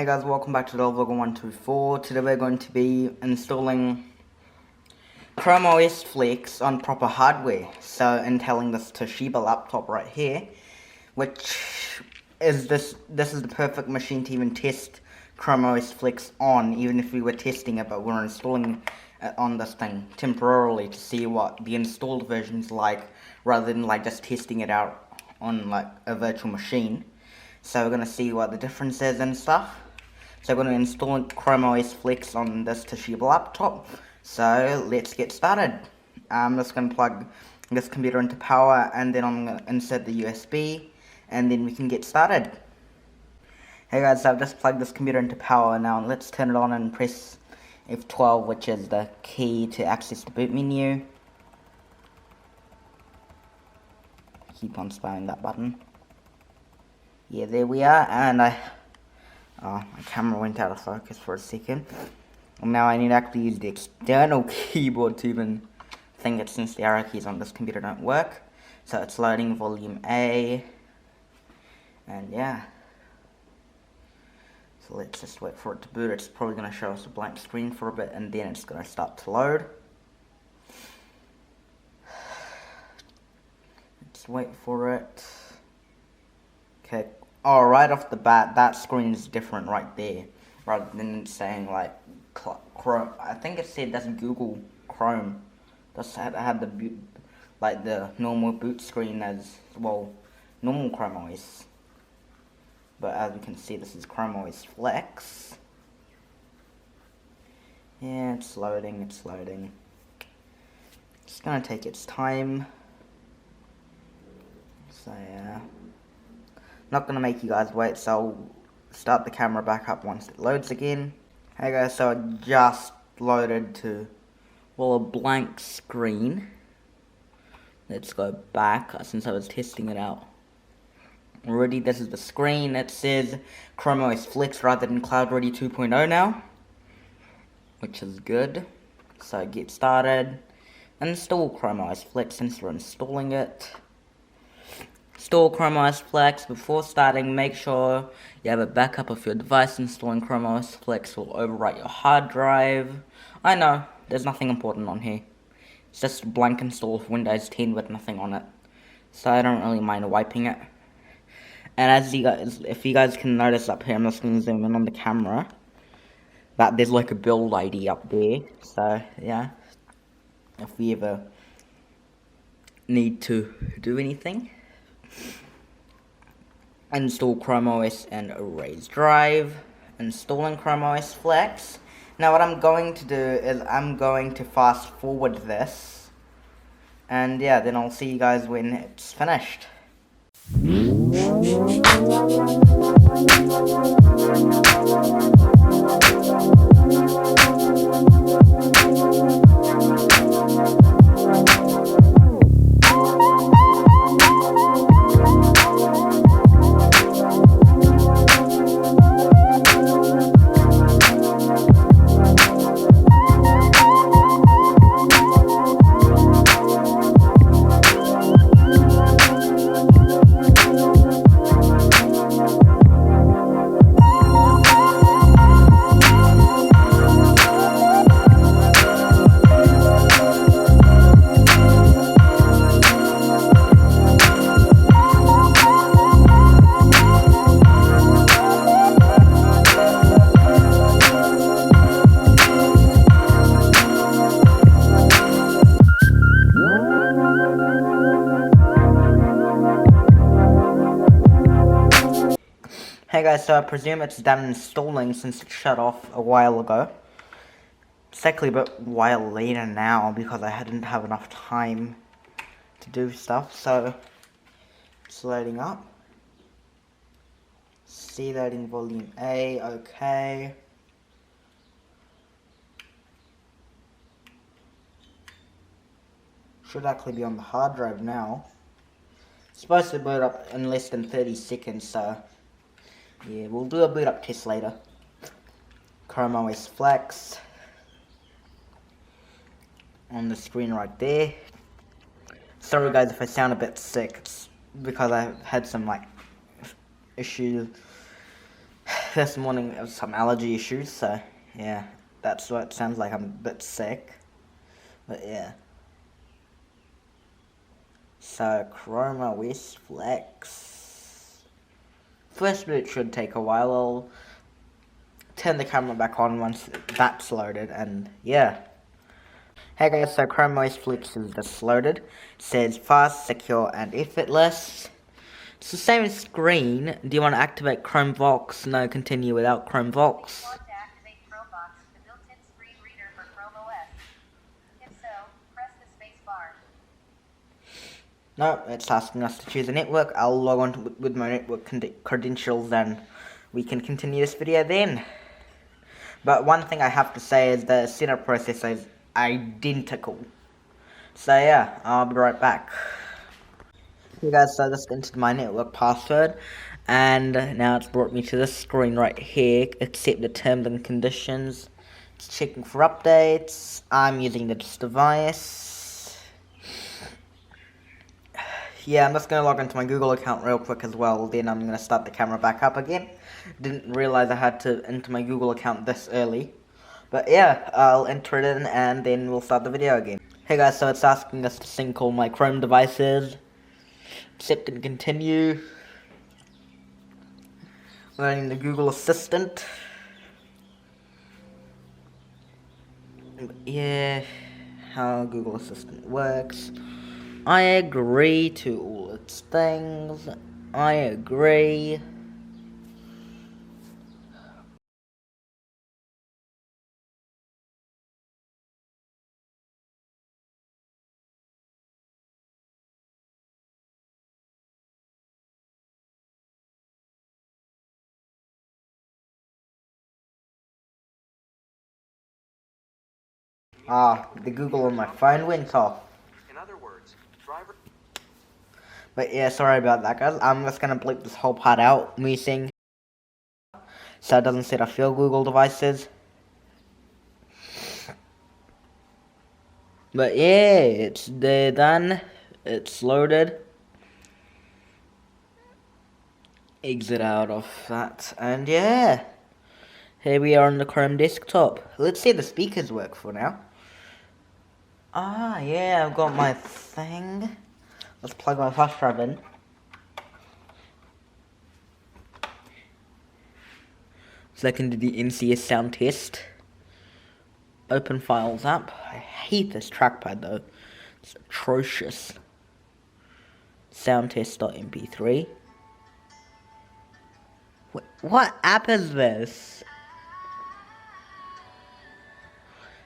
Hey guys, welcome back to Vlogger124. Today we're going to be installing Chrome OS Flex on proper hardware. So, installing this Toshiba laptop right here, which is this is the perfect machine to even test Chrome OS Flex on, even if we were testing it, but we're installing it on this thing temporarily to see what the installed version's like, rather than like just testing it out on like a virtual machine. So we're going to see what the difference is and stuff. So we're going to install Chrome OS Flex on this Toshiba laptop. So let's get started. I'm just going to plug this computer into power, and then I'm going to insert the USB, and then we can get started. Hey guys, so I've just plugged this computer into power. Now let's turn it on and press F12, which is the key to access the boot menu. Keep on spamming that button. Yeah, there we are, and my camera went out of focus for a second. And now I need to actually use the external keyboard to even think it, since the arrow keys on this computer don't work. So it's loading volume A, and yeah. So let's just wait for it to boot. It's probably going to show us a blank screen for a bit, and then it's going to start to load. Let's wait for it. Okay. Oh, right off the bat, that screen is different right there, rather than saying like Chrome. I think it said that's Google Chrome. That's had the boot, like the normal boot screen as well, normal Chrome OS. But as we can see, this is Chrome OS Flex. Yeah, it's loading. It's loading. It's gonna take its time. So yeah. Not gonna make you guys wait, so I'll start the camera back up once it loads again. Hey guys, so it just loaded to, well, a blank screen. Let's go back since I was testing it out. Already, this is the screen. It says Chrome OS Flex rather than Cloud Ready 2.0 now, which is good. So get started. Install Chrome OS Flex since we're installing it. Install Chrome OS Flex. Before starting, make sure you have a backup of your device. Installing Chrome OS Flex will overwrite your hard drive. I know, there's nothing important on here. It's just a blank install of Windows 10 with nothing on it. So I don't really mind wiping it. And as you guys, if you guys can notice up here, I'm just going to zoom in on the camera, that there's like a build ID up there. So yeah, if we ever need to do anything. Install Chrome OS and erase drive. Installing Chrome OS Flex. Now what I'm going to do is I'm going to fast forward this, and yeah, then I'll see you guys when it's finished. Hey guys, so I presume it's done installing since it shut off a while ago. It's actually a bit while later now because I didn't have enough time to do stuff, so it's loading up. See, loading volume A, okay. Should actually be on the hard drive now. It's supposed to boot up in less than 30 seconds, so yeah, we'll do a boot up test later. Chrome OS Flex on the screen right there. Sorry guys if I sound a bit sick, it's because I've had some like issues this morning there was some allergy issues, so yeah, that's what it sounds like. I'm a bit sick, but yeah. So Chrome OS Flex. First boot should take a while. I'll turn the camera back on once that's loaded, and yeah. Hey guys, so Chrome OS Flex is just loaded. It says fast, secure, and effortless. It's the same screen. Do you want to activate Chromevox? No, continue without Chromevox. No, it's asking us to choose a network. I'll log on with my network credentials and we can continue this video then. But one thing I have to say is the setup process is identical. So yeah, I'll be right back. Okay guys, so I just entered my network password and now it's brought me to this screen right here. Accept the terms and conditions. It's checking for updates. I'm using this device. Yeah, I'm just going to log into my Google account real quick as well, then I'm going to start the camera back up again. Didn't realize I had to enter my Google account this early. But yeah, I'll enter it in and then we'll start the video again. Hey guys, so it's asking us to sync all my Chrome devices. Accept and continue. Learning the Google Assistant. Yeah, how Google Assistant works. I agree to all its things. I agree. The Google on my phone went off. In other words, driver. But yeah, sorry about that, guys. I'm just gonna bleep this whole part out, me saying, so it doesn't set off your Google devices. But yeah, it's done. It's loaded. Exit out of that, and yeah, here we are on the Chrome desktop. Let's see if the speakers work for now. Yeah, I've got my thing. Let's plug my flash drive in. So I can do the NCS sound test. Open Files app. I hate this trackpad though. It's atrocious. Soundtest.mp3. What app is this?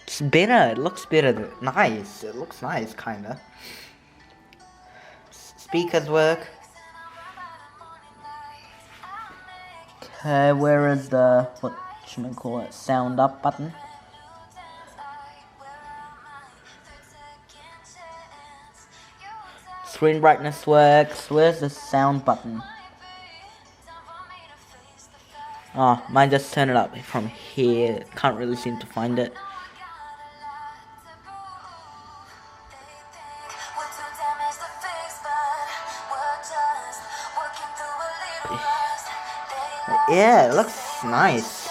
It's better. It looks better. Nice. It looks nice, kinda. Speakers work. Okay, where is the, what should I call it, sound up button? Screen brightness works. Where's the sound button? Oh, mine just turn it up from here. Can't really seem to find it. Yeah, it looks nice.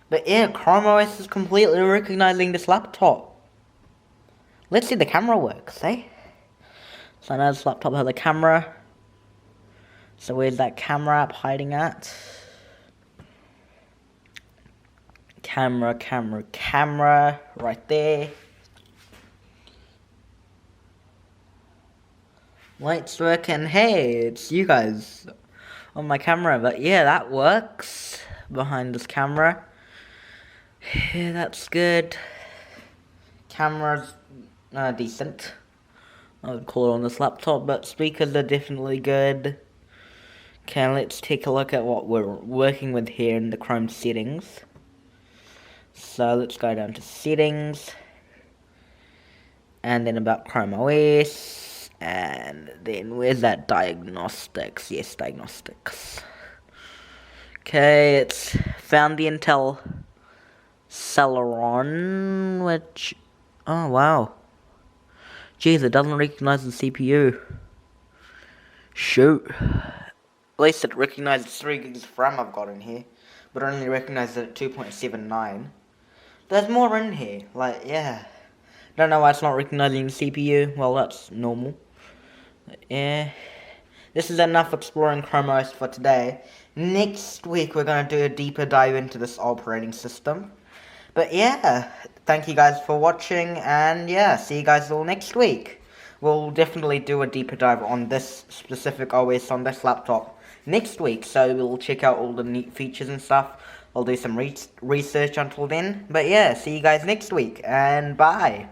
But yeah, Chrome OS is completely recognizing this laptop. Let's see the camera works, eh? So I know this laptop has a camera. So where's that camera app hiding at? Camera, right there. Lights working. Hey, it's you guys on my camera. But yeah, that works behind this camera. Yeah, that's good. Camera's decent. I would call it on this laptop, but speakers are definitely good. Okay, let's take a look at what we're working with here in the Chrome settings. So let's go down to settings. And then about Chrome OS. And then where's that diagnostics? Yes, diagnostics. Okay, it's found the Intel Celeron, which, oh wow. Jeez, it doesn't recognize the CPU. Shoot. least it recognizes 3 gigs of RAM I've got in here, but only recognizes it at 2.79. There's more in here, like, yeah. Don't know why it's not recognizing the CPU. Well, that's normal. Yeah. This is enough exploring Chrome OS for today. Next week, we're going to do a deeper dive into this operating system. But yeah, thank you guys for watching, and yeah, see you guys all next week. We'll definitely do a deeper dive on this specific OS on this laptop next week, so we'll check out all the neat features and stuff. I'll do some research until then. But yeah, see you guys next week, and bye.